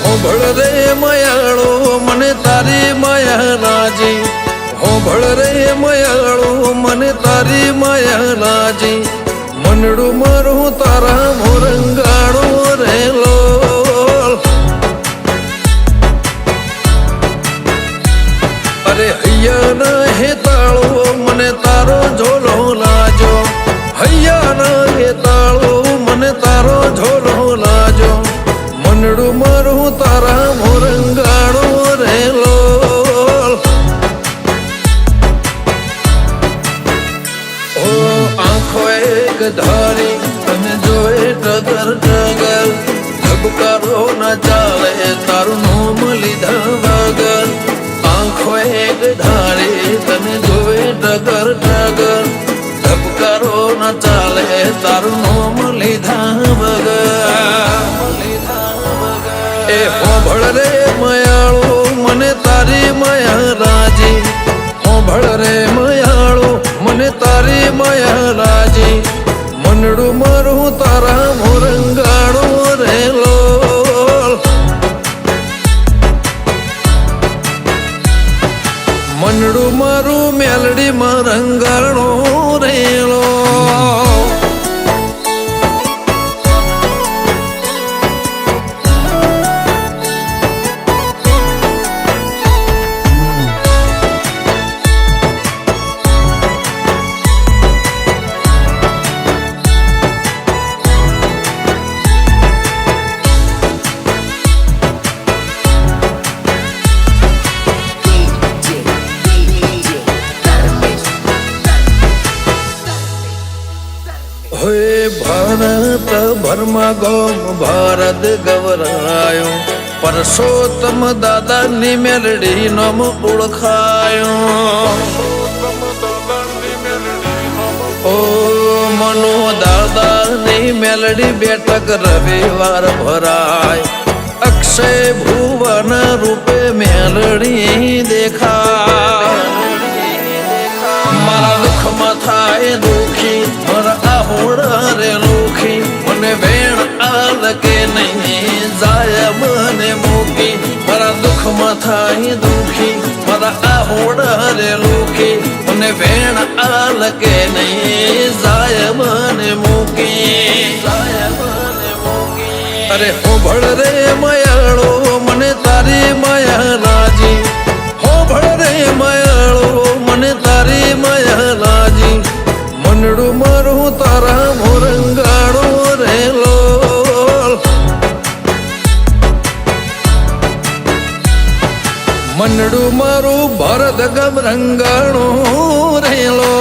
હોભળ રે મયાળો મને તારી માયા રાજી, હોભળ રે મયાળો મને તારી માયા રાજી, મનડું મારું તારા મોરંગાળો રેલો. અરે હૈયાના હેતાળો મને તારો ઝોલો લાજો, હૈયાના હેતાળો મને તારો ઝોલો લાજો, મનડું મારું તારા મોરંગાળો રેલો. ઓ આંખો એક ધારી તને જોઈ ટગર ટગર, ધબકારો ના ચાલે તારું નામ લીધા વગર. આંખો એક ધારી તને જોઈ ટગર ટગર, ધબકારો ના ચાલે તારું નામ લીધા વગર. એ હોભળ રે મયાળો મને તારી માયા રાજી, હોભળ રે મયાળો મને તારી માયા રાજી, મનડું મારું તારા મોરંગાળો રેલો. મનડું મારું મેલડી માં રંગાણો રેલો. ભારત ભરમાં ગોમ ભારત ગવરાયો, પરસોત્તમ દાદાની મેલડી નામ ઓળખાયો. ઓ મનો દાદાની મેલડી બેઠક રવિવાર ભરાય, અક્ષય ભુવન રૂપે મેલડી દેખાય. મારા દુઃખમાં થાય દુઃખી મારા આહોડા રે લોખી, મને વેણ આલ કે નહીં જાય મને મૂકી. મારા દુઃખમાં થાય દુઃખી મારા આહોડા રે લોખી, મને વેણ આલ કે નહીં જાય મને મૂકી. અરે હોભળ રે મયાળો મને તારી માયા રાજી, હોભળ રે મયાળો મને તારી માયા રાજી, મનડું મારું તારા મોરંગાળો રેલો. મનડું મારું ભરત ગમ રંગાણો રેલો.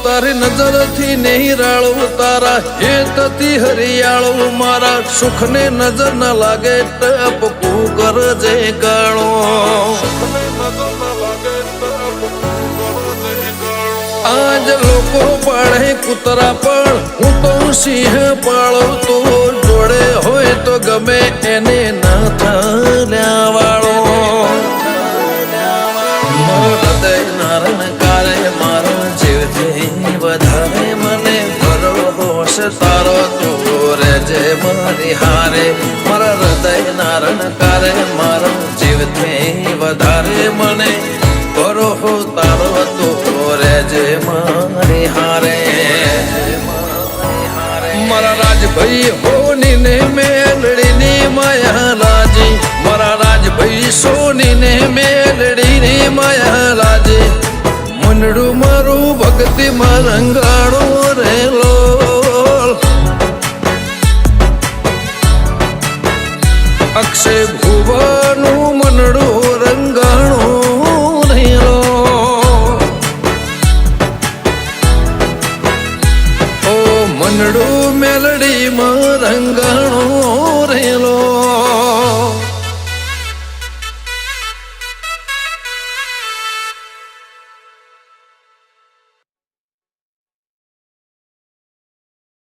તારી નજરથી નિરાળું તારા હેતથી હરિયાળું, મારા સુખને નજર ન લાગે ટપકું કરજે ગાળો. આજ લોકો પાળે કૂતરા પણ હું તો સિંહ પાળું, તો જોડે હોય તો ગમે એને ના થલ્યા વાળો. હૃદય નારણ કારે મારા જીવથી વધારે મને ભરોસ તારો તું રેજે મારી હારે. મારા હૃદય નારણ કારે મારો જીવથી વધારે મને ભરોસ તારો તું રેજે મારી હારે. મારા રાજભાઈ હોની ને મેલડીની માયા રાજી, મારા રાજભાઈ સોની ને મેલડીની માયા રાજી, મનડું મારું ભક્તિ માં રંગાણો